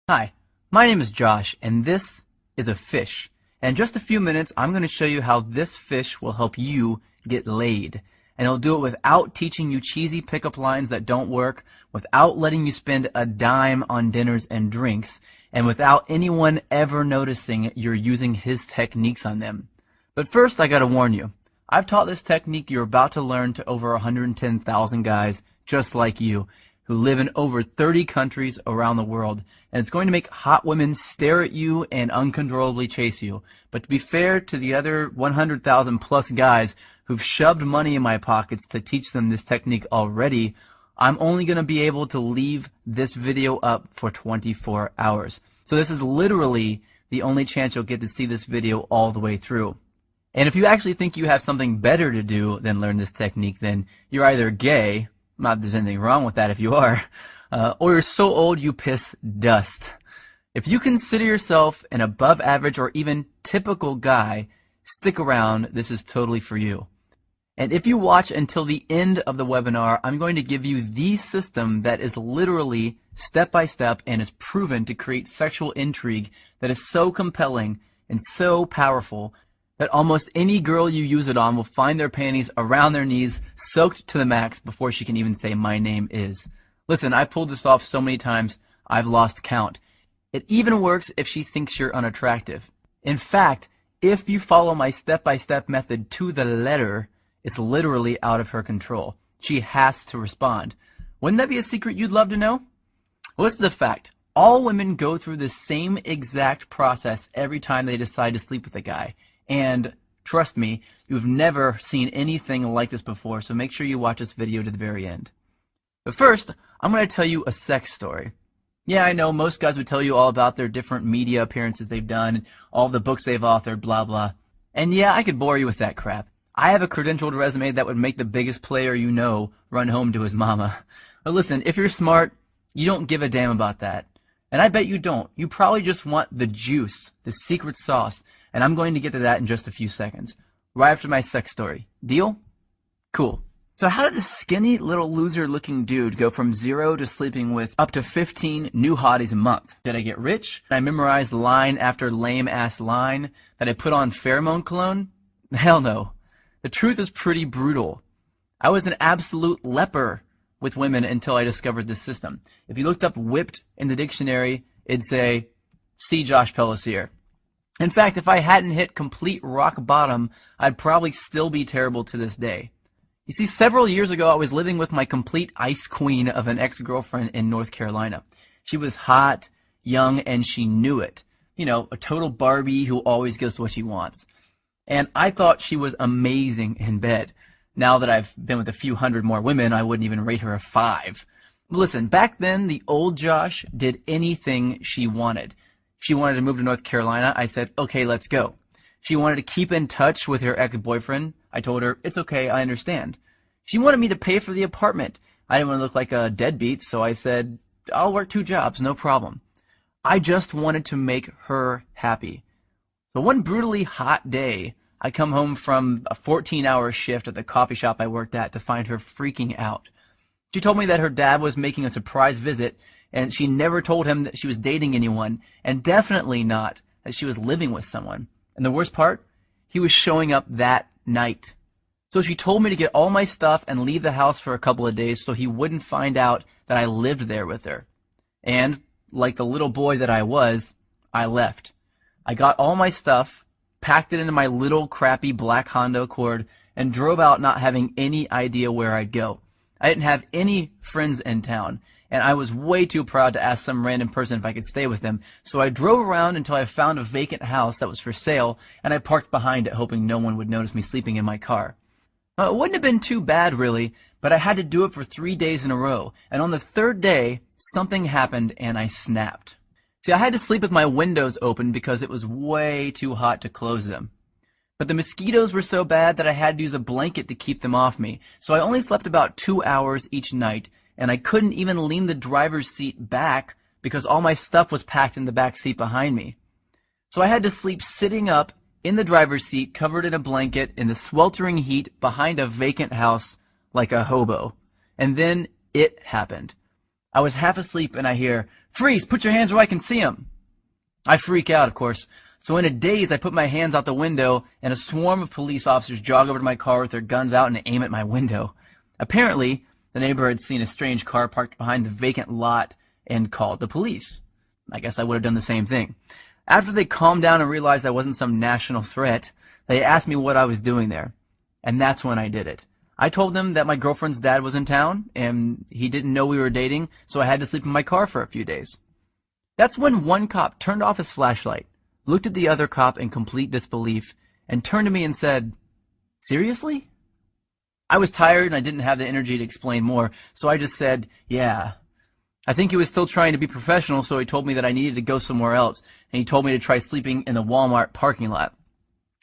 Hi, my name is Josh, and this is a fish. And in just a few minutes, I'm going to show you how this fish will help you get laid. And it'll do it without teaching you cheesy pickup lines that don't work, without letting you spend a dime on dinners and drinks, and without anyone ever noticing you're using his techniques on them. But first, I gotta warn you, I've taught this technique you're about to learn to over 110,000 guys just like you, who live in over 30 countries around the world, and it's going to make hot women stare at you and uncontrollably chase you. But to be fair to the other 100,000 plus guys who've shoved money in my pockets to teach them this technique already, I'm only going to be able to leave this video up for 24 hours. So this is literally the only chance you'll get to see this video all the way through. And if you actually think you have something better to do than learn this technique, then you're either gay, not that there's anything wrong with that if you are, or you're so old you piss dust. If you consider yourself an above average or even typical guy, stick around, this is totally for you. And if you watch until the end of the webinar, I'm going to give you the system that is literally step by step and is proven to create sexual intrigue that is so compelling and so powerful that almost any girl you use it on will find their panties around their knees, soaked to the max before she can even say, "My name is." Listen, I pulled this off so many times, I've lost count. It even works if she thinks you're unattractive. In fact, if you follow my step-by-step method to the letter, it's literally out of her control. She has to respond. Wouldn't that be a secret you'd love to know? Well, this is a fact. All women go through the same exact process every time they decide to sleep with a guy. And trust me, you've never seen anything like this before, so make sure you watch this video to the very end. But first, I'm going to tell you a sex story. Yeah, I know most guys would tell you all about their different media appearances they've done, all the books they've authored, blah, blah. And yeah, I could bore you with that crap. I have a credentialed resume that would make the biggest player you know run home to his mama. But listen, if you're smart, you don't give a damn about that. And I bet you don't. You probably just want the juice, the secret sauce. And I'm going to get to that in just a few seconds, right after my sex story. Deal? Cool. So how did this skinny little loser looking dude go from 0 to sleeping with up to 15 new hotties a month? Did I get rich? Did I memorize line after lame ass line? Did I put on pheromone cologne? Hell no. The truth is pretty brutal. I was an absolute leper with women until I discovered this system. If you looked up whipped in the dictionary, it'd say, see Josh Pellissier. In fact, if I hadn't hit complete rock bottom, I'd probably still be terrible to this day. You see, several years ago, I was living with my complete ice queen of an ex-girlfriend in North Carolina. She was hot, young, and she knew it. You know, a total Barbie who always gets what she wants. And I thought she was amazing in bed. Now that I've been with a few hundred more women, I wouldn't even rate her a 5. Listen, back then, the old Josh did anything she wanted. She wanted to move to North Carolina. I said, okay, let's go. She wanted to keep in touch with her ex-boyfriend. I told her, it's okay, I understand. She wanted me to pay for the apartment. I didn't want to look like a deadbeat, so I said, I'll work 2 jobs, no problem. I just wanted to make her happy. So one brutally hot day, I come home from a 14-hour shift at the coffee shop I worked at to find her freaking out. She told me that her dad was making a surprise visit, and she never told him that she was dating anyone, and definitely not that she was living with someone. And the worst part, he was showing up that night. So she told me to get all my stuff and leave the house for a couple of days so he wouldn't find out that I lived there with her. And, like the little boy that I was, I left. I got all my stuff, packed it into my little crappy black Honda Accord, and drove out not having any idea where I'd go. I didn't have any friends in town, and I was way too proud to ask some random person if I could stay with them, so I drove around until I found a vacant house that was for sale, and I parked behind it hoping no one would notice me sleeping in my car. It wouldn't have been too bad, really, but I had to do it for 3 days in a row, and on the 3rd day, something happened and I snapped. See, I had to sleep with my windows open because it was way too hot to close them. But the mosquitoes were so bad that I had to use a blanket to keep them off me, so I only slept about 2 hours each night, and I couldn't even lean the driver's seat back because all my stuff was packed in the back seat behind me. So I had to sleep sitting up in the driver's seat, covered in a blanket, in the sweltering heat behind a vacant house like a hobo. And then it happened. I was half asleep and I hear Freeze! Put your hands where I can see them! I freak out, of course. So in a daze, I put my hands out the window, and a swarm of police officers jog over to my car with their guns out and aim at my window. Apparently, the neighbor had seen a strange car parked behind the vacant lot and called the police. I guess I would have done the same thing. After they calmed down and realized I wasn't some national threat, they asked me what I was doing there. And that's when I did it. I told them that my girlfriend's dad was in town, and he didn't know we were dating, so I had to sleep in my car for a few days. That's when one cop turned off his flashlight, looked at the other cop in complete disbelief, and turned to me and said, "Seriously?" I was tired and I didn't have the energy to explain more, so I just said, "Yeah." I think he was still trying to be professional, so he told me that I needed to go somewhere else, and he told me to try sleeping in the Walmart parking lot.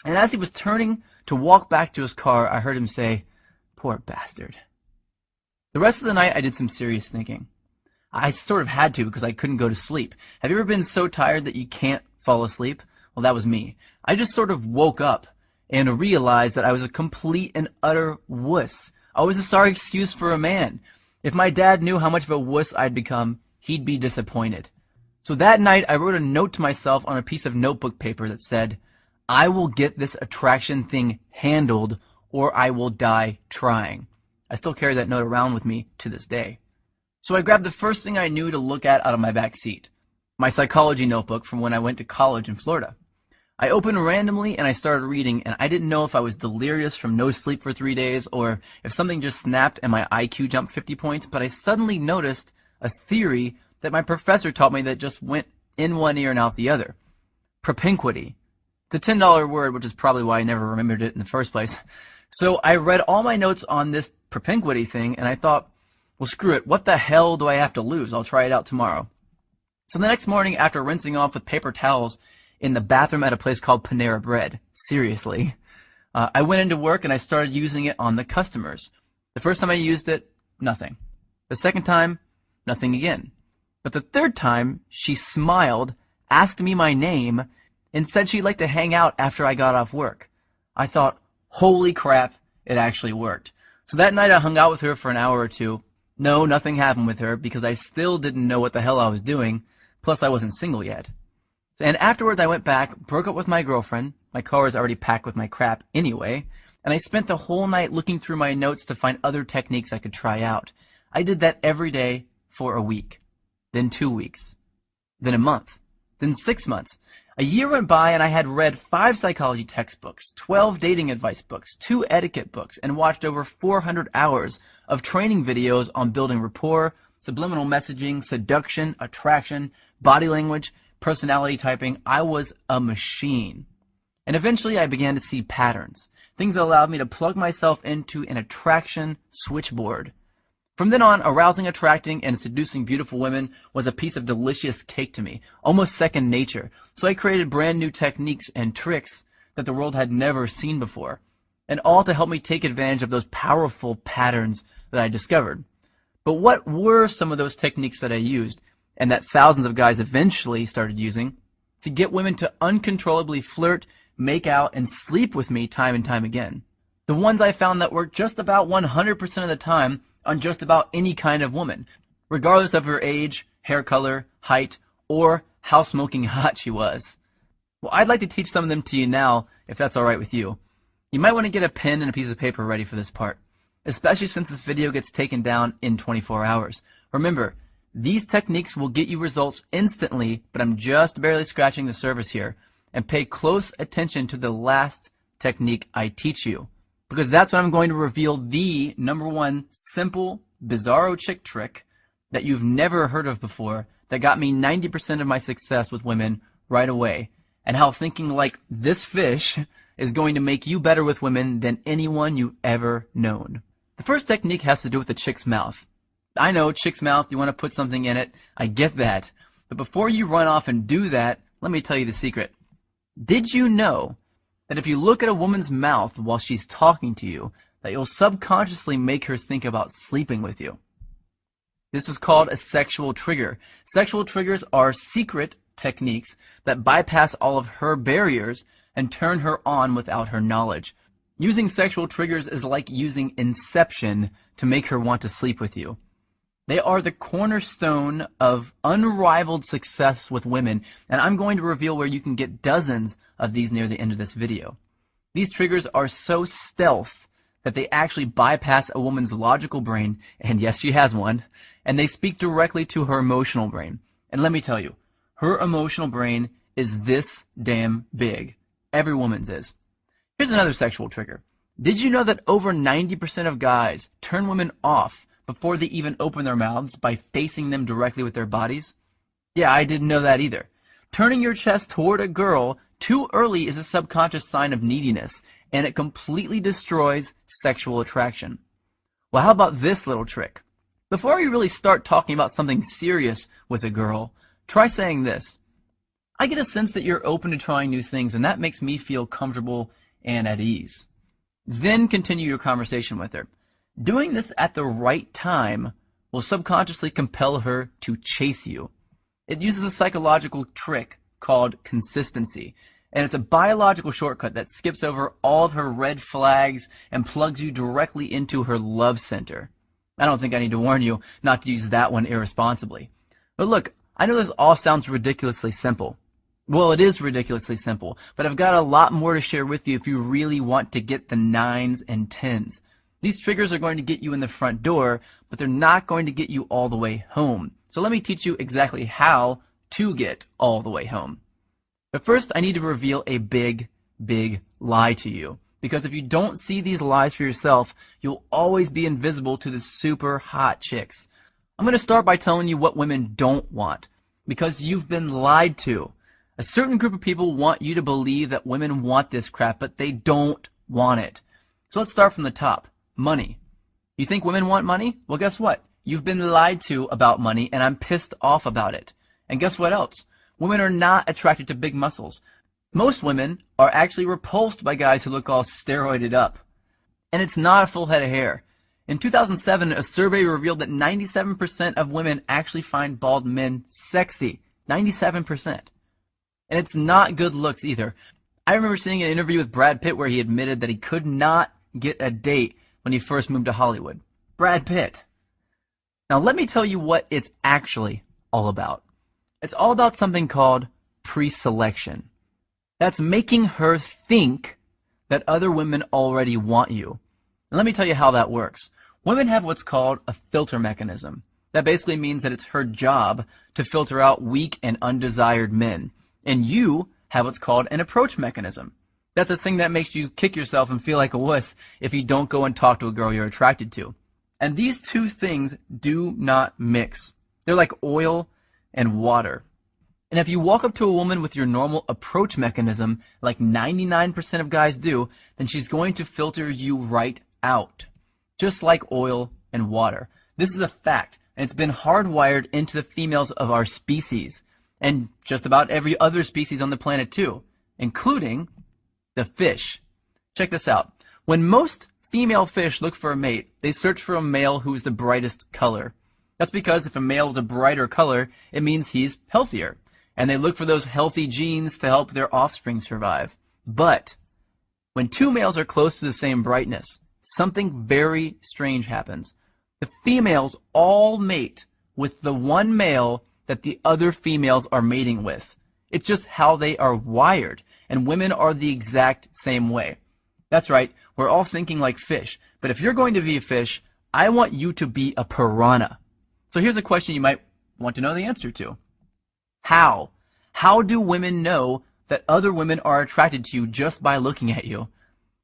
And as he was turning to walk back to his car, I heard him say, "Poor bastard." The rest of the night, I did some serious thinking. I sort of had to because I couldn't go to sleep. Have you ever been so tired that you can't fall asleep? Well, that was me. I just sort of woke up and realized that I was a complete and utter wuss. I was a sorry excuse for a man. If my dad knew how much of a wuss I'd become, he'd be disappointed. So that night, I wrote a note to myself on a piece of notebook paper that said, "I will get this attraction thing handled, or I will die trying." I still carry that note around with me to this day. So I grabbed the first thing I knew to look at out of my back seat, my psychology notebook from when I went to college in Florida. I opened randomly and I started reading, and I didn't know if I was delirious from no sleep for 3 days or if something just snapped and my IQ jumped 50 points, but I suddenly noticed a theory that my professor taught me that just went in one ear and out the other. Propinquity. It's a $10 word, which is probably why I never remembered it in the first place. So I read all my notes on this propinquity thing, and I thought, well, screw it. What the hell do I have to lose? I'll try it out tomorrow. So the next morning, after rinsing off with paper towels in the bathroom at a place called Panera Bread, seriously, I went into work and I started using it on the customers. The first time I used it, nothing. The second time, nothing again. But the third time, she smiled, asked me my name, and said she'd like to hang out after I got off work. I thought, holy crap, it actually worked. So that night I hung out with her for an hour or two. No, nothing happened with her because I still didn't know what the hell I was doing, plus I wasn't single yet. And afterwards I went back, broke up with my girlfriend. My car was already packed with my crap anyway, and I spent the whole night looking through my notes to find other techniques I could try out. I did that every day for a week, then 2 weeks, then a month, then 6 months. A year went by and I had read 5 psychology textbooks, 12 dating advice books, 2 etiquette books, and watched over 400 hours of training videos on building rapport, subliminal messaging, seduction, attraction, body language, personality typing. I was a machine. And eventually I began to see patterns, things that allowed me to plug myself into an attraction switchboard. From then on, arousing, attracting, and seducing beautiful women was a piece of delicious cake to me, almost second nature. So I created brand new techniques and tricks that the world had never seen before, and all to help me take advantage of those powerful patterns that I discovered. But what were some of those techniques that I used, and that thousands of guys eventually started using, to get women to uncontrollably flirt, make out, and sleep with me time and time again? The ones I found that worked just about 100% of the time on just about any kind of woman, regardless of her age, hair color, height, or how smoking hot she was. Well, I'd like to teach some of them to you now, if that's alright with you. You might want to get a pen and a piece of paper ready for this part, especially since this video gets taken down in 24 hours. Remember, these techniques will get you results instantly, but I'm just barely scratching the surface here. And pay close attention to the last technique I teach you, because that's when I'm going to reveal the #1 simple, bizarro chick trick that you've never heard of before that got me 90% of my success with women right away, and how thinking like this fish is going to make you better with women than anyone you've ever known. The first technique has to do with the chick's mouth. I know, chick's mouth, you want to put something in it. I get that. But before you run off and do that, let me tell you the secret. Did you know that if you look at a woman's mouth while she's talking to you, that you'll subconsciously make her think about sleeping with you? This is called a sexual trigger. Sexual triggers are secret techniques that bypass all of her barriers and turn her on without her knowledge. Using sexual triggers is like using Inception to make her want to sleep with you. They are the cornerstone of unrivaled success with women, and I'm going to reveal where you can get dozens of these near the end of this video. These triggers are so stealth that they actually bypass a woman's logical brain, and yes, she has one, and they speak directly to her emotional brain. And let me tell you, her emotional brain is this damn big. Every woman's is. Here's another sexual trigger. Did you know that over 90% of guys turn women off before they even open their mouths by facing them directly with their bodies? Yeah, I didn't know that either. Turning your chest toward a girl too early is a subconscious sign of neediness, and it completely destroys sexual attraction. Well, how about this little trick? Before you really start talking about something serious with a girl, try saying this. I get a sense that you're open to trying new things, and that makes me feel comfortable and at ease. Then continue your conversation with her. Doing this at the right time will subconsciously compel her to chase you. It uses a psychological trick called consistency, and it's a biological shortcut that skips over all of her red flags and plugs you directly into her love center. I don't think I need to warn you not to use that one irresponsibly. But look, I know this all sounds ridiculously simple. Well, it is ridiculously simple, but I've got a lot more to share with you if you really want to get the 9s and 10s. These triggers are going to get you in the front door, but they're not going to get you all the way home. So let me teach you exactly how to get all the way home. But first, I need to reveal a big, big lie to you. Because if you don't see these lies for yourself, you'll always be invisible to the super hot chicks. I'm going to start by telling you what women don't want, because you've been lied to. A certain group of people want you to believe that women want this crap, but they don't want it. So let's start from the top. Money. You think women want money? Well, guess what? You've been lied to about money, and I'm pissed off about it. And guess what else? Women are not attracted to big muscles. Most women are actually repulsed by guys who look all steroided up. And it's not a full head of hair. In 2007, a survey revealed that 97% of women actually find bald men sexy. 97%. And it's not good looks either. I remember seeing an interview with Brad Pitt where he admitted that he could not get a date when he first moved to Hollywood. Brad Pitt. Now let me tell you what it's actually all about. It's all about something called pre-selection. That's making her think that other women already want you. And let me tell you how that works. Women have what's called a filter mechanism. That basically means that it's her job to filter out weak and undesired men. And you have what's called an approach mechanism. That's a thing that makes you kick yourself and feel like a wuss if you don't go and talk to a girl you're attracted to. And these two things do not mix. They're like oil and water. And if you walk up to a woman with your normal approach mechanism, like 99% of guys do, then she's going to filter you right out. Just like oil and water. This is a fact, and it's been hardwired into the females of our species. And just about every other species on the planet too, including the fish. Check this out. When most female fish look for a mate, they search for a male who's the brightest color. That's because if a male is a brighter color, it means he's healthier. And they look for those healthy genes to help their offspring survive. But when two males are close to the same brightness, something very strange happens. The females all mate with the one male that the other females are mating with. It's just how they are wired, and women are the exact same way. That's right, we're all thinking like fish, but if you're going to be a fish, I want you to be a piranha. So here's a question you might want to know the answer to. How? How do women know that other women are attracted to you just by looking at you?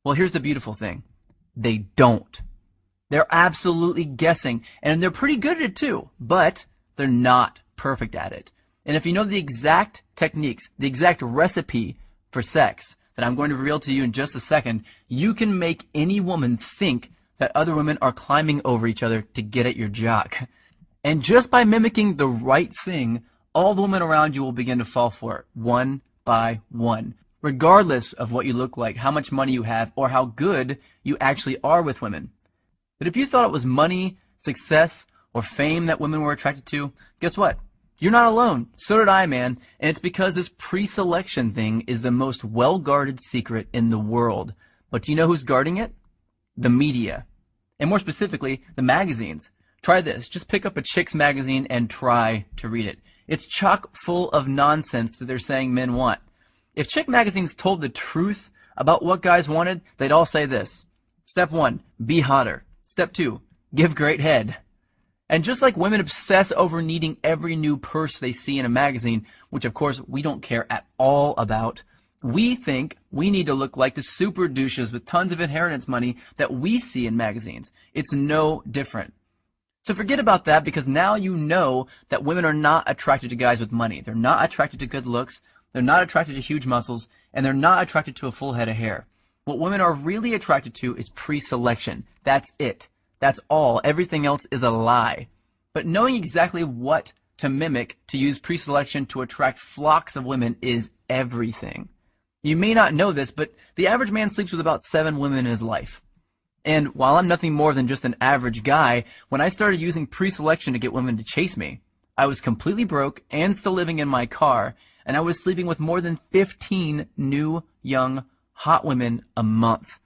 Well, here's the beautiful thing. They don't. They're absolutely guessing, and they're pretty good at it too, but they're not perfect at it. And if you know the exact techniques, the exact recipe for sex that I'm going to reveal to you in just a second, you can make any woman think that other women are climbing over each other to get at your jock. And just by mimicking the right thing, all the women around you will begin to fall for it, one by one, regardless of what you look like, how much money you have, or how good you actually are with women. But if you thought it was money, success, or fame that women were attracted to, guess what? You're not alone. So did I, man. And it's because this pre-selection thing is the most well-guarded secret in the world. But do you know who's guarding it? The media. And more specifically, the magazines. Try this. Just pick up a chicks magazine and try to read it. It's chock full of nonsense that they're saying men want. If chick magazines told the truth about what guys wanted, they'd all say this. Step 1, be hotter. Step 2, give great head. And just like women obsess over needing every new purse they see in a magazine, which of course we don't care at all about, we think we need to look like the super douches with tons of inheritance money that we see in magazines. It's no different. So forget about that, because now you know that women are not attracted to guys with money. They're not attracted to good looks. They're not attracted to huge muscles. And they're not attracted to a full head of hair. What women are really attracted to is pre-selection. That's it. That's all. Everything else is a lie. But knowing exactly what to mimic to use pre-selection to attract flocks of women is everything. You may not know this, but the average man sleeps with about 7 women in his life. And while I'm nothing more than just an average guy, when I started using pre-selection to get women to chase me, I was completely broke and still living in my car, and I was sleeping with more than 15 new, young, hot women a month.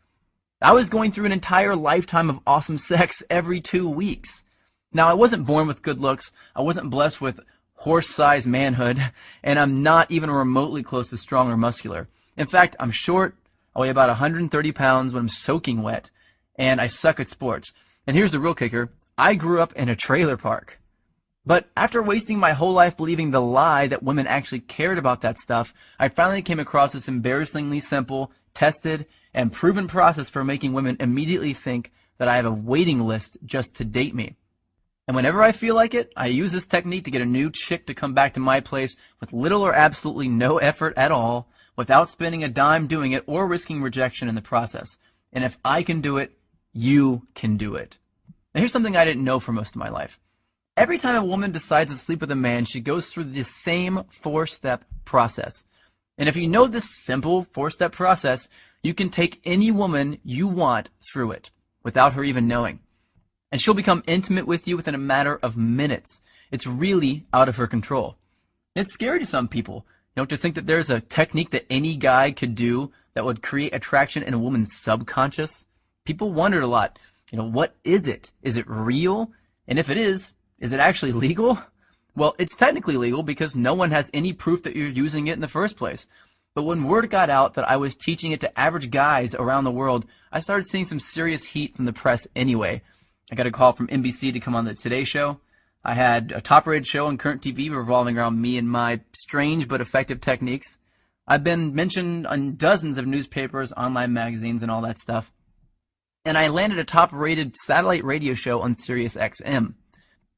I was going through an entire lifetime of awesome sex every 2 weeks. Now, I wasn't born with good looks, I wasn't blessed with horse-sized manhood, and I'm not even remotely close to strong or muscular. In fact, I'm short, I weigh about 130 pounds when I'm soaking wet, and I suck at sports. And here's the real kicker, I grew up in a trailer park. But after wasting my whole life believing the lie that women actually cared about that stuff, I finally came across this embarrassingly simple, tested, and proven process for making women immediately think that I have a waiting list just to date me. And whenever I feel like it, I use this technique to get a new chick to come back to my place with little or absolutely no effort at all, without spending a dime doing it or risking rejection in the process. And if I can do it, you can do it. Now here's something I didn't know for most of my life. Every time a woman decides to sleep with a man, she goes through the same 4-step process. And if you know this simple 4-step process, you can take any woman you want through it without her even knowing. And she'll become intimate with you within a matter of minutes. It's really out of her control. It's scary to some people, to think that there's a technique that any guy could do that would create attraction in a woman's subconscious. People wondered a lot, what is it? Is it real? And if it is it actually legal? Well, it's technically legal because no one has any proof that you're using it in the first place. But when word got out that I was teaching it to average guys around the world, I started seeing some serious heat from the press anyway. I got a call from NBC to come on the Today Show. I had a top-rated show on Current TV revolving around me and my strange but effective techniques. I've been mentioned on dozens of newspapers, online magazines, and all that stuff. And I landed a top-rated satellite radio show on Sirius XM.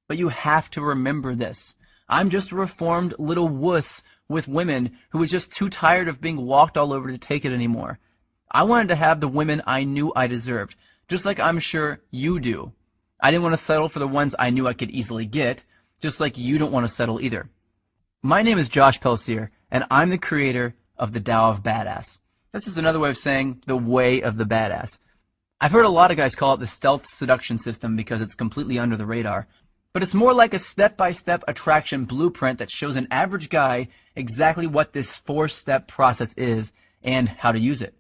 But you have to remember this. I'm just a reformed little wuss with women who was just too tired of being walked all over to take it anymore. I wanted to have the women I knew I deserved, just like I'm sure you do. I didn't want to settle for the ones I knew I could easily get, just like you don't want to settle either. My name is Josh Pelsier, and I'm the creator of the Tao of Badass. That's just another way of saying the way of the badass. I've heard a lot of guys call it the stealth seduction system because it's completely under the radar. But it's more like a step-by-step attraction blueprint that shows an average guy exactly what this 4-step process is and how to use it.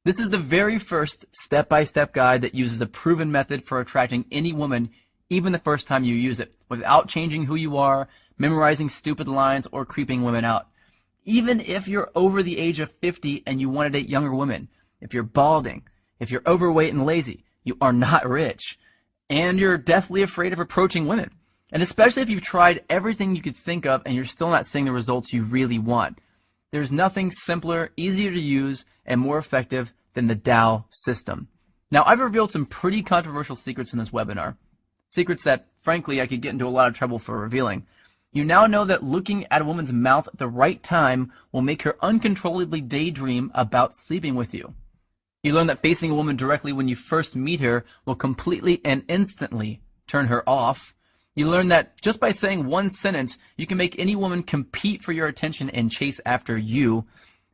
This is the very first step-by-step guide that uses a proven method for attracting any woman, even the first time you use it, without changing who you are, memorizing stupid lines, or creeping women out. Even if you're over the age of 50 and you want to date younger women, if you're balding, if you're overweight and lazy, you are not rich, and you're deathly afraid of approaching women. And especially if you've tried everything you could think of and you're still not seeing the results you really want. There's nothing simpler, easier to use, and more effective than the Tao system. Now, I've revealed some pretty controversial secrets in this webinar. Secrets that, frankly, I could get into a lot of trouble for revealing. You now know that looking at a woman's mouth at the right time will make her uncontrollably daydream about sleeping with you. You learn that facing a woman directly when you first meet her will completely and instantly turn her off. You learn that just by saying one sentence, you can make any woman compete for your attention and chase after you.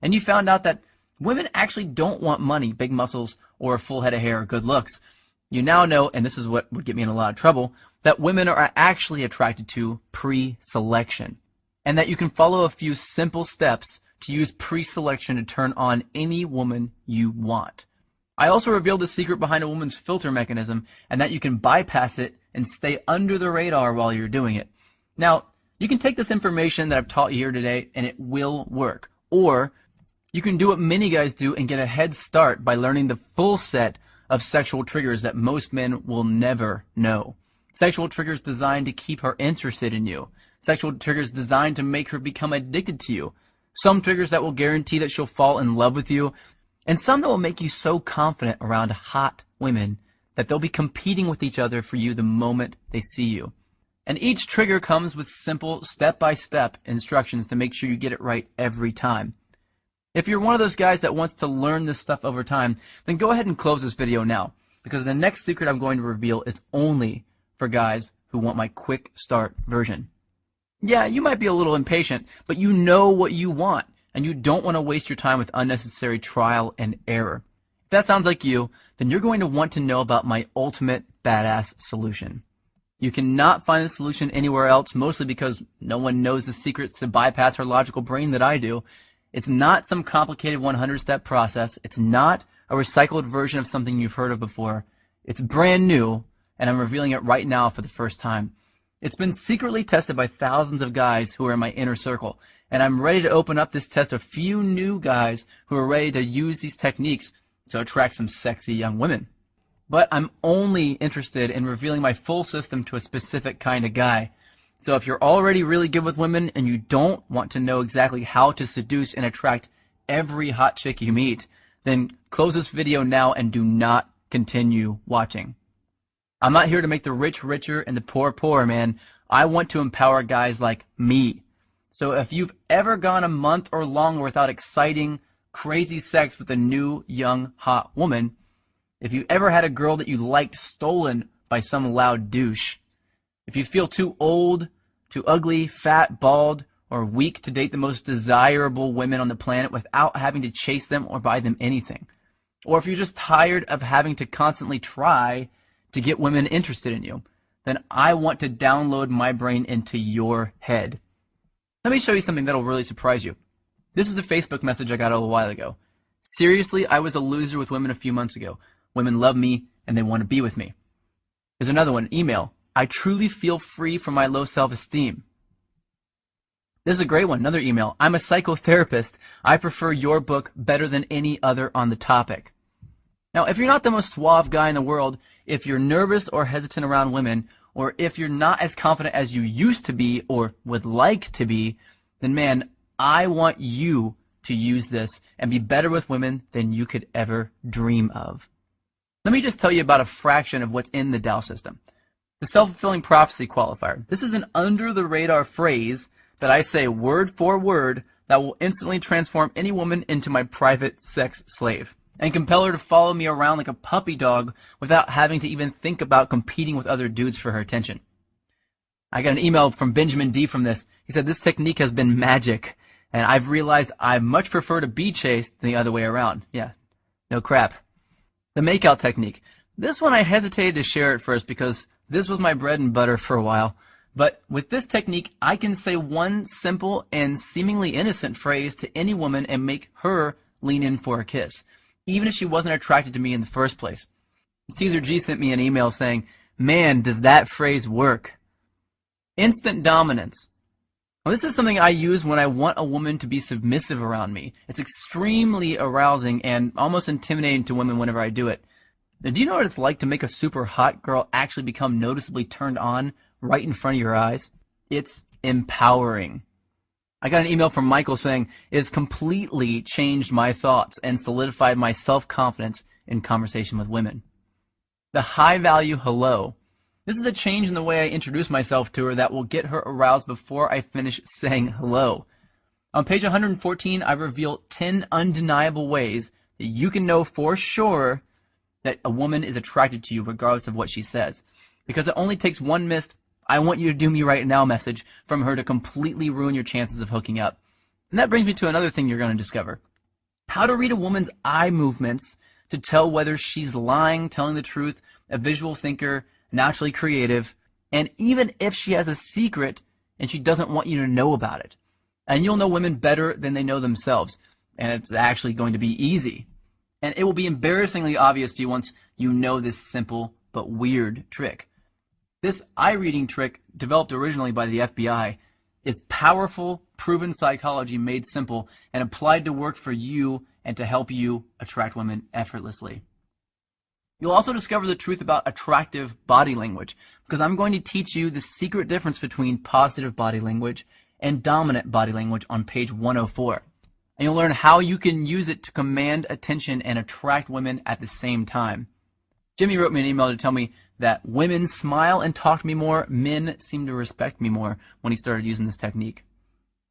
And you found out that women actually don't want money, big muscles, or a full head of hair or good looks. You now know, and this is what would get me in a lot of trouble, that women are actually attracted to pre-selection. And that you can follow a few simple steps to use pre-selection to turn on any woman you want. I also revealed the secret behind a woman's filter mechanism, and that you can bypass it and stay under the radar while you're doing it. Now, you can take this information that I've taught you here today and it will work. Or you can do what many guys do and get a head start by learning the full set of sexual triggers that most men will never know. Sexual triggers designed to keep her interested in you. Sexual triggers designed to make her become addicted to you. Some triggers that will guarantee that she'll fall in love with you. And some that will make you so confident around hot women that they'll be competing with each other for you the moment they see you. And each trigger comes with simple step-by-step instructions to make sure you get it right every time. If you're one of those guys that wants to learn this stuff over time, then go ahead and close this video now, because the next secret I'm going to reveal is only for guys who want my quick start version. Yeah, you might be a little impatient, but you know what you want, and you don't want to waste your time with unnecessary trial and error. If that sounds like you, then you're going to want to know about my ultimate badass solution. You cannot find the solution anywhere else, mostly because no one knows the secrets to bypass her logical brain that I do. It's not some complicated 100-step process. It's not a recycled version of something you've heard of before. It's brand new, and I'm revealing it right now for the first time. It's been secretly tested by thousands of guys who are in my inner circle, and I'm ready to open up this test to a few new guys who are ready to use these techniques to attract some sexy young women. But I'm only interested in revealing my full system to a specific kind of guy. So if you're already really good with women and you don't want to know exactly how to seduce and attract every hot chick you meet, then close this video now and do not continue watching. I'm not here to make the rich richer and the poor poorer, man. I want to empower guys like me. So if you've ever gone a month or longer without exciting, crazy sex with a new, young, hot woman, if you ever had a girl that you liked stolen by some loud douche, if you feel too old, too ugly, fat, bald, or weak to date the most desirable women on the planet without having to chase them or buy them anything, or if you're just tired of having to constantly try to get women interested in you, then I want to download my brain into your head. Let me show you something that'll really surprise you. This is a Facebook message I got a little while ago. Seriously, I was a loser with women a few months ago. Women love me and they want to be with me. There's another one, email. I truly feel free from my low self-esteem. This is a great one, another email. I'm a psychotherapist. I prefer your book better than any other on the topic. Now, if you're not the most suave guy in the world, if you're nervous or hesitant around women, or if you're not as confident as you used to be or would like to be, then man, I want you to use this and be better with women than you could ever dream of. Let me just tell you about a fraction of what's in the Dow system. The self-fulfilling prophecy qualifier. This is an under-the-radar phrase that I say word for word that will instantly transform any woman into my private sex slave and compel her to follow me around like a puppy dog without having to even think about competing with other dudes for her attention. I got an email from Benjamin D from this. He said, this technique has been magic, and I've realized I much prefer to be chased than the other way around. Yeah, no crap. The makeout technique. This one I hesitated to share at first because this was my bread and butter for a while. But with this technique, I can say one simple and seemingly innocent phrase to any woman and make her lean in for a kiss, even if she wasn't attracted to me in the first place. Caesar G sent me an email saying, man, does that phrase work? Instant dominance. Well, this is something I use when I want a woman to be submissive around me. It's extremely arousing and almost intimidating to women whenever I do it. Now, do you know what it's like to make a super hot girl actually become noticeably turned on right in front of your eyes? It's empowering. I got an email from Michael saying, it has completely changed my thoughts and solidified my self-confidence in conversation with women. The high-value hello. This is a change in the way I introduce myself to her that will get her aroused before I finish saying hello. On page 114, I reveal 10 undeniable ways that you can know for sure that a woman is attracted to you regardless of what she says. Because it only takes one missed I want you to do me right now message from her to completely ruin your chances of hooking up. And that brings me to another thing you're going to discover. How to read a woman's eye movements to tell whether she's lying, telling the truth, a visual thinker, naturally creative, and even if she has a secret and she doesn't want you to know about it. And you'll know women better than they know themselves. And it's actually going to be easy. And it will be embarrassingly obvious to you once you know this simple but weird trick. This eye reading trick, developed originally by the FBI, is powerful, proven psychology made simple and applied to work for you and to help you attract women effortlessly. You'll also discover the truth about attractive body language, because I'm going to teach you the secret difference between positive body language and dominant body language on page 104. And you'll learn how you can use it to command attention and attract women at the same time. Jimmy wrote me an email to tell me that women smile and talk to me more, men seem to respect me more when he started using this technique.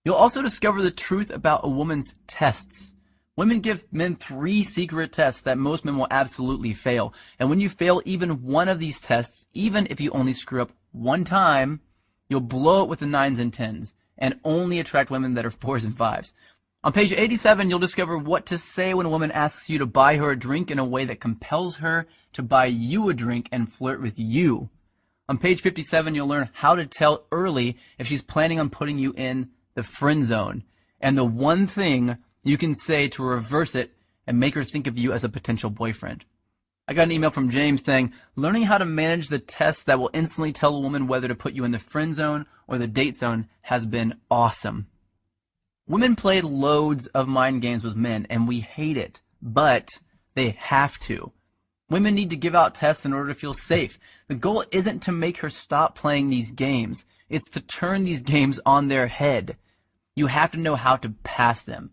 You'll also discover the truth about a woman's tests. Women give men 3 secret tests that most men will absolutely fail. And when you fail even one of these tests, even if you only screw up one time, you'll blow it with the 9s and 10s and only attract women that are 4s and 5s. On page 87, you'll discover what to say when a woman asks you to buy her a drink in a way that compels her to buy you a drink and flirt with you. On page 57, you'll learn how to tell early if she's planning on putting you in the friend zone, and the one thing you can say to reverse it and make her think of you as a potential boyfriend. I got an email from James saying, learning how to manage the tests that will instantly tell a woman whether to put you in the friend zone or the date zone has been awesome. Women play loads of mind games with men, and we hate it, but they have to. Women need to give out tests in order to feel safe. The goal isn't to make her stop playing these games. It's to turn these games on their head. You have to know how to pass them.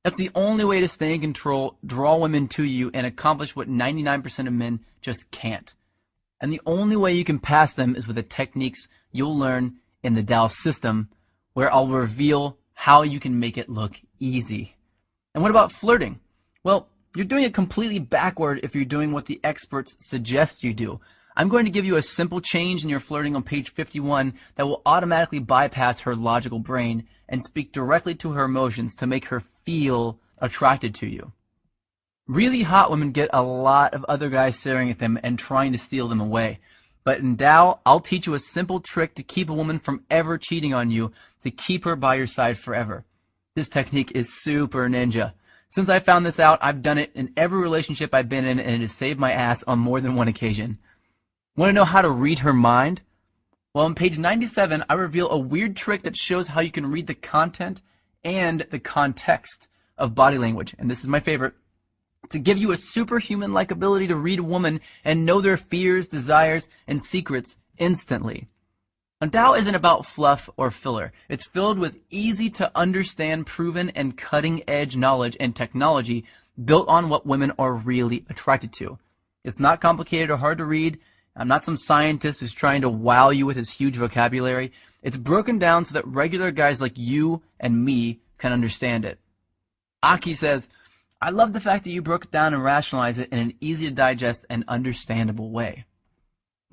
That's the only way to stay in control, draw women to you, and accomplish what 99% of men just can't. And the only way you can pass them is with the techniques you'll learn in the Tao system, where I'll reveal how you can make it look easy. And what about flirting? Well, you're doing it completely backward if you're doing what the experts suggest you do. I'm going to give you a simple change in your flirting on page 51 that will automatically bypass her logical brain and speak directly to her emotions to make her feel attracted to you. Really hot women get a lot of other guys staring at them and trying to steal them away. But in Tao, I'll teach you a simple trick to keep a woman from ever cheating on you, to keep her by your side forever. This technique is super ninja. Since I found this out, I've done it in every relationship I've been in, and it has saved my ass on more than one occasion. Want to know how to read her mind? Well, on page 97, I reveal a weird trick that shows how you can read the content and the context of body language. And this is my favorite. To give you a superhuman-like ability to read a woman and know their fears, desires, and secrets instantly. And Tao isn't about fluff or filler. It's filled with easy-to-understand, proven, and cutting-edge knowledge and technology built on what women are really attracted to. It's not complicated or hard to read. I'm not some scientist who's trying to wow you with his huge vocabulary. It's broken down so that regular guys like you and me can understand it. Aki says, I love the fact that you broke it down and rationalized it in an easy-to-digest and understandable way.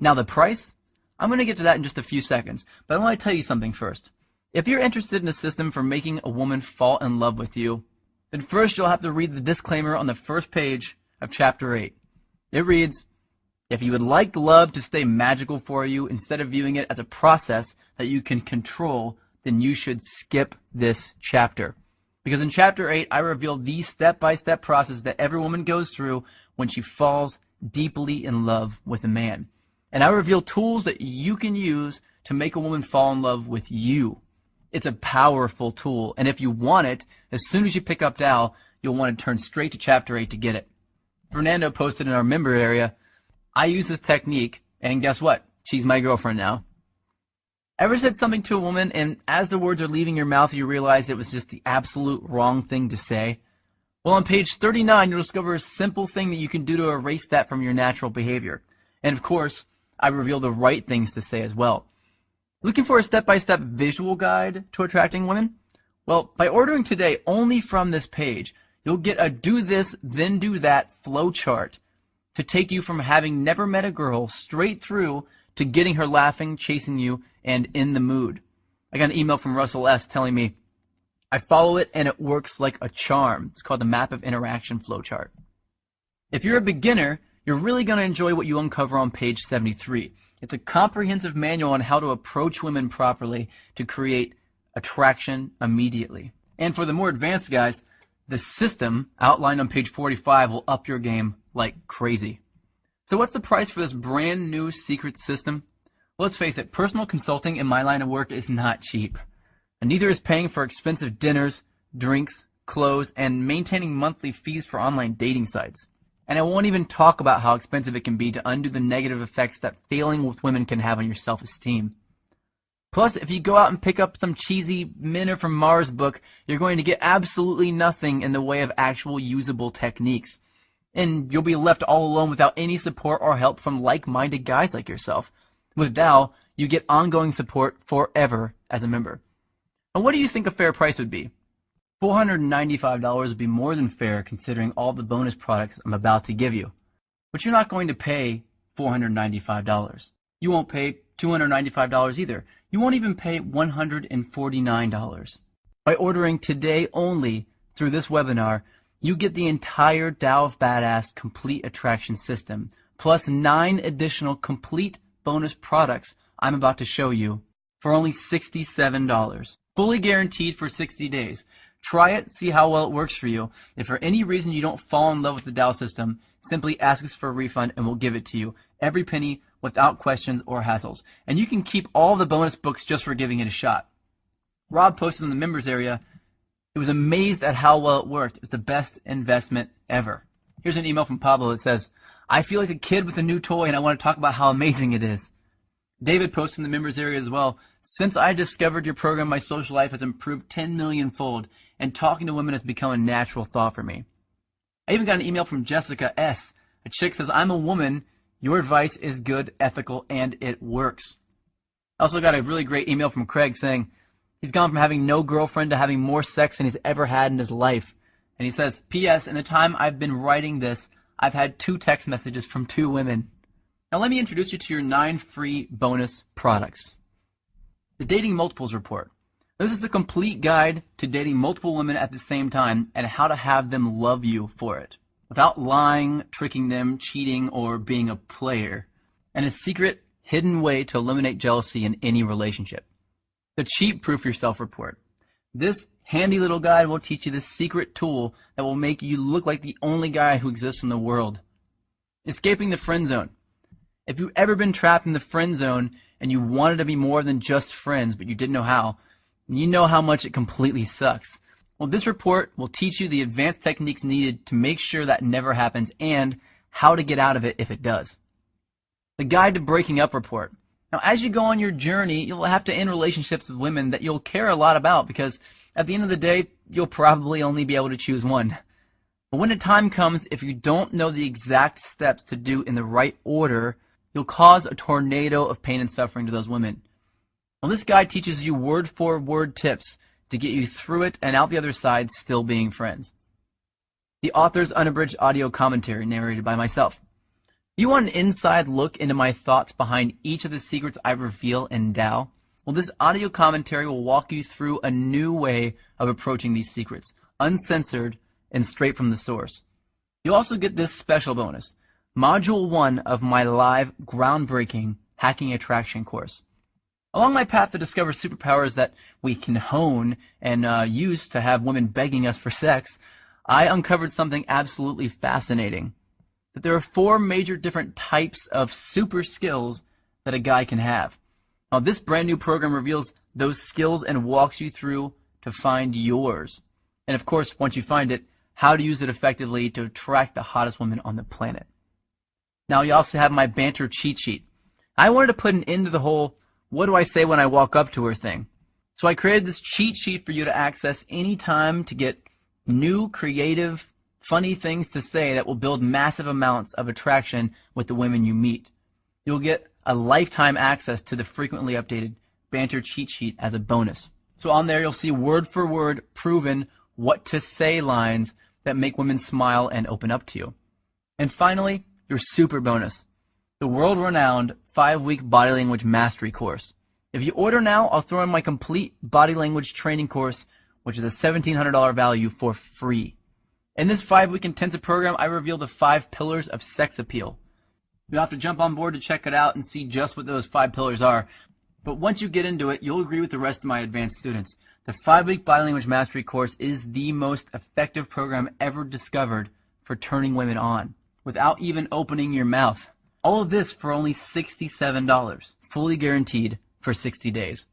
Now the price? I'm going to get to that in just a few seconds, but I want to tell you something first. If you're interested in a system for making a woman fall in love with you, then first you'll have to read the disclaimer on the first page of Chapter 8. It reads, if you would like love to stay magical for you instead of viewing it as a process that you can control, then you should skip this chapter. Because in Chapter 8, I reveal the step-by-step process that every woman goes through when she falls deeply in love with a man. And I reveal tools that you can use to make a woman fall in love with you. It's a powerful tool, and if you want it, as soon as you pick up Tao, you'll want to turn straight to Chapter 8 to get it. Fernando posted in our member area, I use this technique, and guess what? She's my girlfriend now. Ever said something to a woman, and as the words are leaving your mouth, you realize it was just the absolute wrong thing to say? Well, on page 39, you'll discover a simple thing that you can do to erase that from your natural behavior. And of course, I reveal the right things to say as well. Looking for a step-by-step visual guide to attracting women? Well, by ordering today only from this page, you'll get a do this, then do that flow chart to take you from having never met a girl straight through to getting her laughing, chasing you, and in the mood. I got an email from Russell S. telling me, I follow it and it works like a charm. It's called the Map of Interaction Flowchart. If you're a beginner, you're really going to enjoy what you uncover on page 73. It's a comprehensive manual on how to approach women properly to create attraction immediately. And for the more advanced guys, the system outlined on page 45 will up your game like crazy. So what's the price for this brand new secret system? Let's face it, personal consulting in my line of work is not cheap. And neither is paying for expensive dinners, drinks, clothes, and maintaining monthly fees for online dating sites. And I won't even talk about how expensive it can be to undo the negative effects that failing with women can have on your self-esteem. Plus, if you go out and pick up some cheesy Men Are From Mars book, you're going to get absolutely nothing in the way of actual usable techniques. And you'll be left all alone without any support or help from like-minded guys like yourself. With Dow, you get ongoing support forever as a member. And what do you think a fair price would be? $495 would be more than fair considering all the bonus products I'm about to give you. But you're not going to pay $495. You won't pay $295 either. You won't even pay $149. By ordering today only through this webinar, you get the entire Tao of Badass Complete Attraction System, plus 9 additional complete bonus products I'm about to show you for only $67. Fully guaranteed for 60 days. Try it, see how well it works for you. If for any reason you don't fall in love with the Tao system, simply ask us for a refund and we'll give it to you. Every penny, without questions or hassles. And you can keep all the bonus books just for giving it a shot. Rob posted in the members area, he was amazed at how well it worked. It was the best investment ever. Here's an email from Pablo that says, I feel like a kid with a new toy and I want to talk about how amazing it is. David posted in the members area as well, since I discovered your program, my social life has improved 10 million-fold, and talking to women has become a natural thought for me. I even got an email from Jessica S. A chick says, I'm a woman. Your advice is good, ethical, and it works. I also got a really great email from Craig saying he's gone from having no girlfriend to having more sex than he's ever had in his life. And he says, P.S. in the time I've been writing this, I've had 2 text messages from 2 women. Now let me introduce you to your 9 free bonus products. The Dating Multiples Report. This is a complete guide to dating multiple women at the same time and how to have them love you for it, without lying, tricking them, cheating, or being a player, and a secret, hidden way to eliminate jealousy in any relationship. The Cheat Proof Yourself Report. This handy little guide will teach you the secret tool that will make you look like the only guy who exists in the world. Escaping the Friend Zone. If you've ever been trapped in the friend zone and you wanted to be more than just friends but you didn't know how, you know how much it completely sucks. Well, this report will teach you the advanced techniques needed to make sure that never happens and how to get out of it if it does. The Guide to Breaking Up Report. Now, as you go on your journey, you'll have to end relationships with women that you'll care a lot about because at the end of the day, you'll probably only be able to choose one. But when the time comes, if you don't know the exact steps to do in the right order, you'll cause a tornado of pain and suffering to those women. Well, this guide teaches you word-for-word tips to get you through it and out the other side still being friends. The author's unabridged audio commentary narrated by myself. You want an inside look into my thoughts behind each of the secrets I reveal in Tao? Well, this audio commentary will walk you through a new way of approaching these secrets, uncensored and straight from the source. You'll also get this special bonus, Module 1 of my live, groundbreaking Hacking Attraction course. Along my path to discover superpowers that we can hone and use to have women begging us for sex, I uncovered something absolutely fascinating. That there are 4 major different types of super skills that a guy can have. Now, this brand new program reveals those skills and walks you through to find yours. And of course, once you find it, how to use it effectively to attract the hottest women on the planet. Now, you also have my banter cheat sheet. I wanted to put an end to the whole, what do I say when I walk up to her thing? So I created this cheat sheet for you to access anytime to get new, creative, funny things to say that will build massive amounts of attraction with the women you meet. You'll get a lifetime access to the frequently updated banter cheat sheet as a bonus. So on there you'll see word for word proven what to say lines that make women smile and open up to you. And finally, your super bonus, the world-renowned 5-week body language mastery course. If you order now, I'll throw in my complete body language training course, which is a $1,700 value for free. In this 5-week intensive program, I reveal the 5 pillars of sex appeal. You'll have to jump on board to check it out and see just what those 5 pillars are. But once you get into it, you'll agree with the rest of my advanced students. The 5-week body language mastery course is the most effective program ever discovered for turning women on, without even opening your mouth. All of this for only $67, fully guaranteed for 60 days.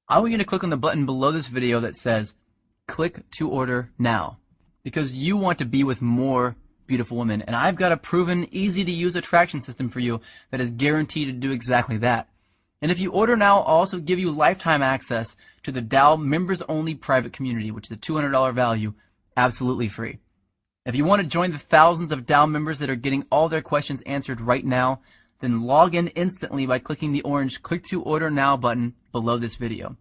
I want you to click on the button below this video that says, click to order now, because you want to be with more beautiful women. And I've got a proven, easy to use attraction system for you that is guaranteed to do exactly that. And if you order now, I'll also give you lifetime access to the Dow members only private community, which is a $200 value, absolutely free. If you want to join the thousands of Dow members that are getting all their questions answered right now, then log in instantly by clicking the orange Click to Order Now button below this video.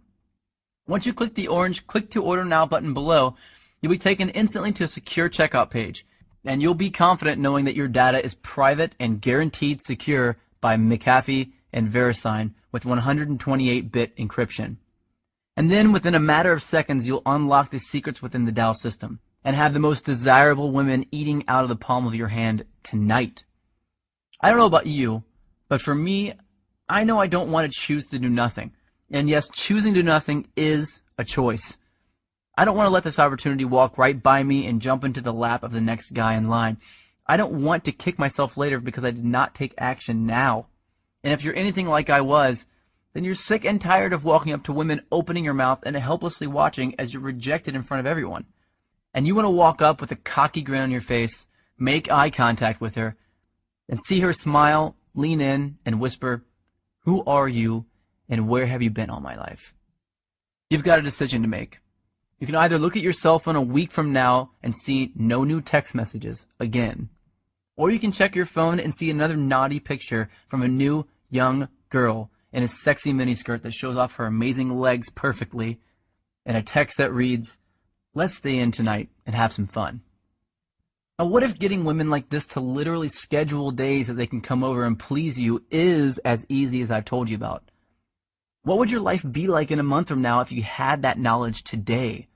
Once you click the orange Click to Order Now button below, you'll be taken instantly to a secure checkout page, and you'll be confident knowing that your data is private and guaranteed secure by McAfee and VeriSign with 128-bit encryption. And then within a matter of seconds, you'll unlock the secrets within the Dow system and have the most desirable women eating out of the palm of your hand tonight. I don't know about you, but for me, I know I don't want to choose to do nothing. And yes, choosing to do nothing is a choice. I don't want to let this opportunity walk right by me and jump into the lap of the next guy in line. I don't want to kick myself later because I did not take action now. And if you're anything like I was, then you're sick and tired of walking up to women, opening your mouth, and helplessly watching as you're rejected in front of everyone. And you want to walk up with a cocky grin on your face, make eye contact with her, and see her smile, lean in, and whisper, "Who are you, and where have you been all my life?" You've got a decision to make. You can either look at your cell phone a week from now and see no new text messages again, or you can check your phone and see another naughty picture from a new, young girl in a sexy miniskirt that shows off her amazing legs perfectly, and a text that reads, "Let's stay in tonight and have some fun." Now, what if getting women like this to literally schedule days that they can come over and please you is as easy as I've told you about? What would your life be like in a month from now if you had that knowledge today?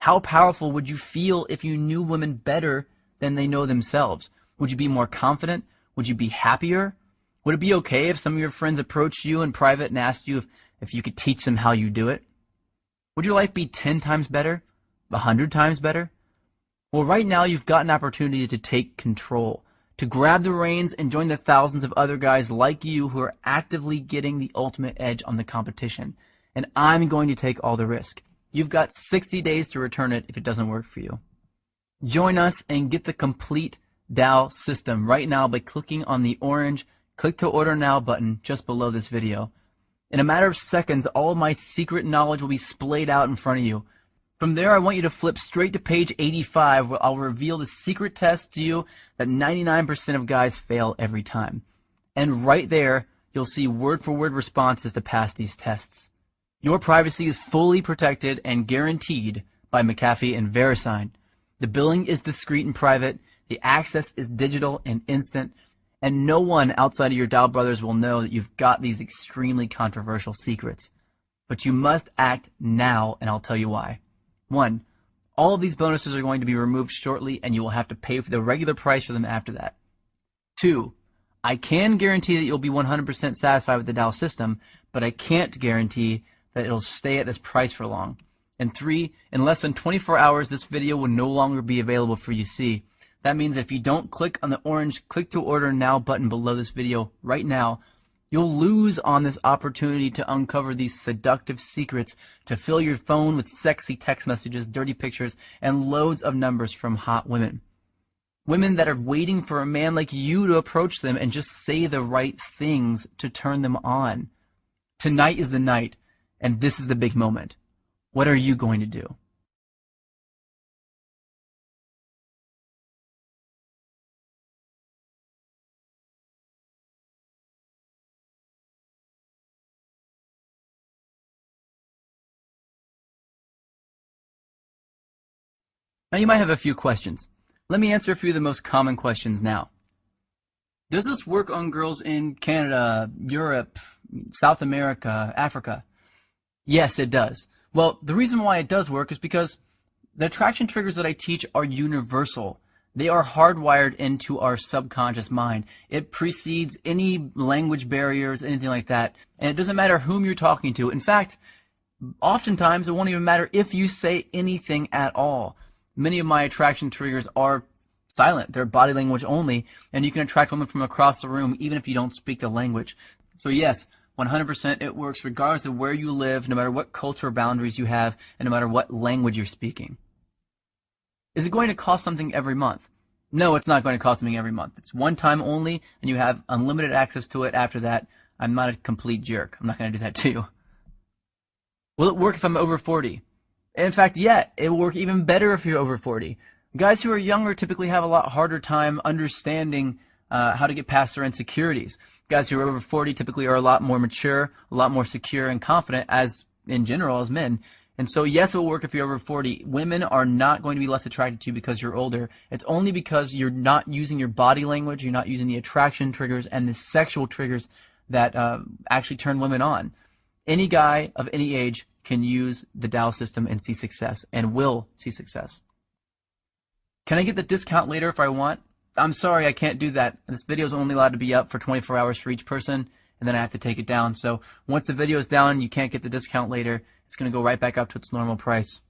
How powerful would you feel if you knew women better than they know themselves? Would you be more confident? Would you be happier? Would it be okay if some of your friends approached you in private and asked you if you could teach them how you do it? Would your life be 10 times better? 100 times better? Well, right now you've got an opportunity to take control, to grab the reins and join the thousands of other guys like you who are actively getting the ultimate edge on the competition. And I'm going to take all the risk. You've got 60 days to return it if it doesn't work for you. Join us and get the complete Dow system right now by clicking on the orange Click to Order Now button just below this video. In a matter of seconds, all of my secret knowledge will be splayed out in front of you. From there, I want you to flip straight to page 85, where I'll reveal the secret test to you that 99% of guys fail every time. And right there, you'll see word-for-word responses to pass these tests. Your privacy is fully protected and guaranteed by McAfee and VeriSign. The billing is discreet and private, the access is digital and instant, and no one outside of your Dow brothers will know that you've got these extremely controversial secrets. But you must act now, and I'll tell you why. 1, all of these bonuses are going to be removed shortly, and you will have to pay for the regular price for them after that. 2, I can guarantee that you'll be 100% satisfied with the Dow system, but I can't guarantee that it'll stay at this price for long. And 3, in less than 24 hours, this video will no longer be available for you to see. That means if you don't click on the orange Click to Order Now button below this video right now, you'll lose on this opportunity to uncover these seductive secrets, to fill your phone with sexy text messages, dirty pictures, and loads of numbers from hot women. Women that are waiting for a man like you to approach them and just say the right things to turn them on. Tonight is the night, and this is the big moment. What are you going to do? Now you might have a few questions. Let me answer a few of the most common questions now. Does this work on girls in Canada, Europe, South America, Africa? Yes, it does. Well, the reason why it does work is because the attraction triggers that I teach are universal. They are hardwired into our subconscious mind. It precedes any language barriers, anything like that. And it doesn't matter whom you're talking to. In fact, oftentimes it won't even matter if you say anything at all. Many of my attraction triggers are silent. They're body language only, and you can attract women from across the room even if you don't speak the language. So yes, 100% it works regardless of where you live, no matter what cultural boundaries you have, and no matter what language you're speaking. Is it going to cost something every month? No, it's not going to cost something every month. It's one time only, and you have unlimited access to it after that. I'm not a complete jerk. I'm not going to do that to you. Will it work if I'm over 40? In fact, yeah, it will work even better if you're over 40. Guys who are younger typically have a lot harder time understanding how to get past their insecurities. Guys who are over 40 typically are a lot more mature, a lot more secure and confident as, in general, as men. And so, yes, it will work if you're over 40. Women are not going to be less attracted to you because you're older. It's only because you're not using your body language, you're not using the attraction triggers and the sexual triggers that actually turn women on. Any guy of any age can use the Dow system and see success, and will see success. Can I get the discount later if I want? I'm sorry, I can't do that. This video is only allowed to be up for 24 hours for each person, and then I have to take it down. So once the video is down, you can't get the discount later. It's going to go right back up to its normal price.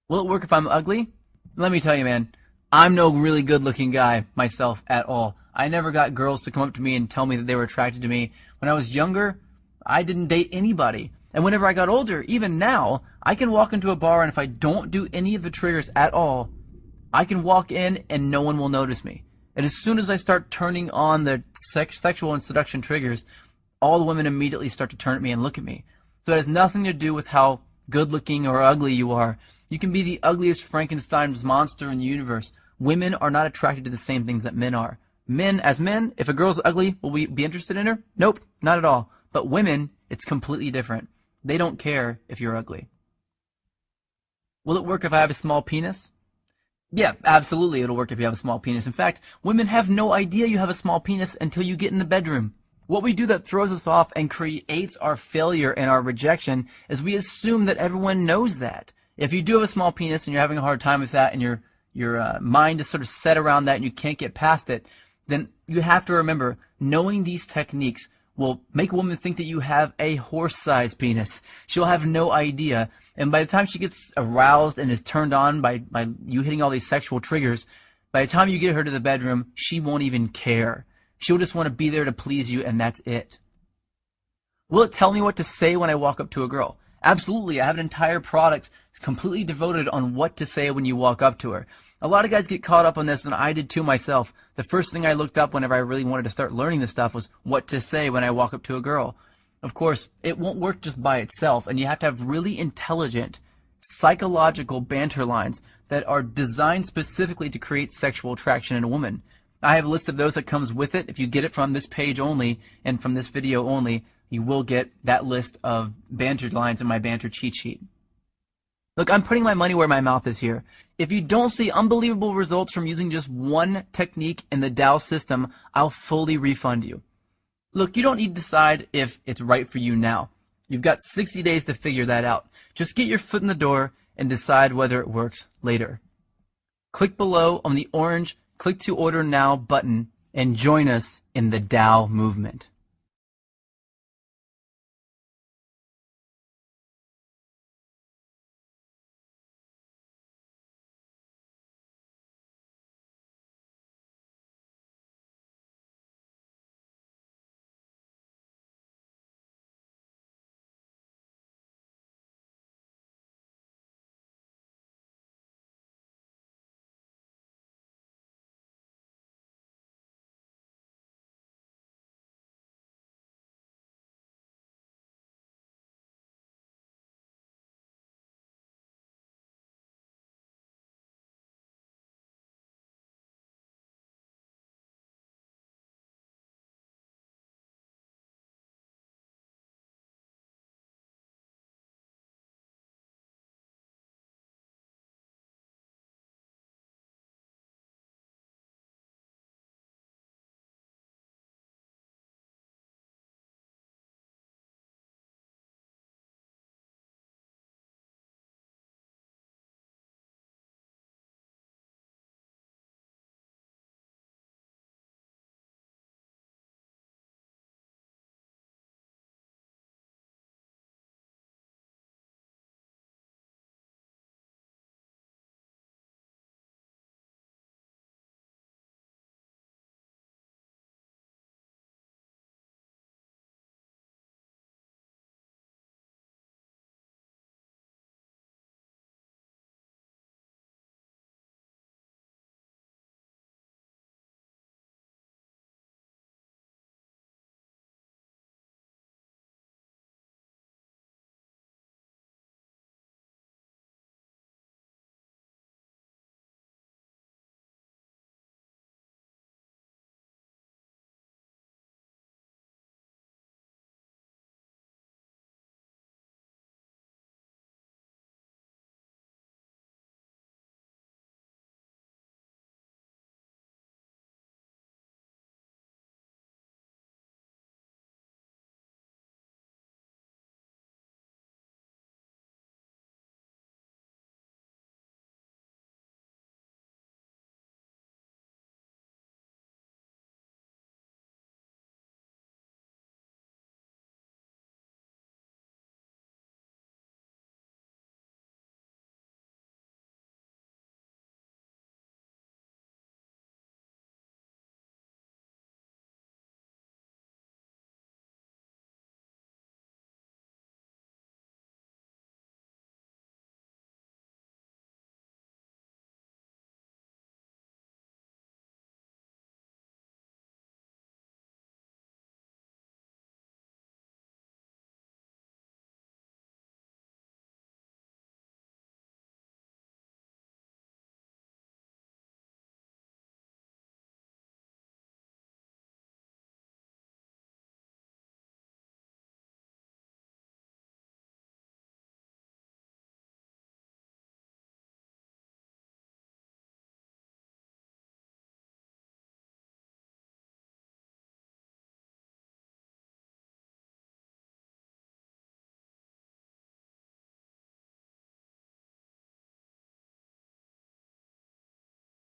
Will it work if I'm ugly? Let me tell you, man, I'm no really good-looking guy myself at all. I never got girls to come up to me and tell me that they were attracted to me. When I was younger, I didn't date anybody. And whenever I got older, even now, I can walk into a bar, and if I don't do any of the triggers at all, I can walk in and no one will notice me. And as soon as I start turning on the sexual and seduction triggers, all the women immediately start to turn at me and look at me. So it has nothing to do with how good looking or ugly you are. You can be the ugliest Frankenstein's monster in the universe. Women are not attracted to the same things that men are. Men, as men, if a girl's ugly, will we be interested in her? Nope, not at all. But women, it's completely different. They don't care if you're ugly. Will it work if I have a small penis? Yeah, absolutely it'll work if you have a small penis. In fact, women have no idea you have a small penis until you get in the bedroom. What we do that throws us off and creates our failure and our rejection is we assume that everyone knows that. If you do have a small penis and you're having a hard time with that and your mind is sort of set around that and you can't get past it, then you have to remember, knowing these techniques will make a woman think that you have a horse-sized penis. She'll have no idea. And by the time she gets aroused and is turned on by you hitting all these sexual triggers, by the time you get her to the bedroom, she won't even care. She'll just want to be there to please you, and that's it. Will it tell me what to say when I walk up to a girl? Absolutely. I have an entire product completely devoted on what to say when you walk up to her. A lot of guys get caught up on this, and I did too myself. The first thing I looked up whenever I really wanted to start learning this stuff was what to say when I walk up to a girl. Of course, it won't work just by itself, and you have to have really intelligent, psychological banter lines that are designed specifically to create sexual attraction in a woman. I have a list of those that comes with it. If you get it from this page only and from this video only, you will get that list of banter lines in my banter cheat sheet. Look, I'm putting my money where my mouth is here. If you don't see unbelievable results from using just one technique in the Dow system, I'll fully refund you. Look, you don't need to decide if it's right for you now. You've got 60 days to figure that out. Just get your foot in the door and decide whether it works later. Click below on the orange Click to Order Now button and join us in the Dow movement.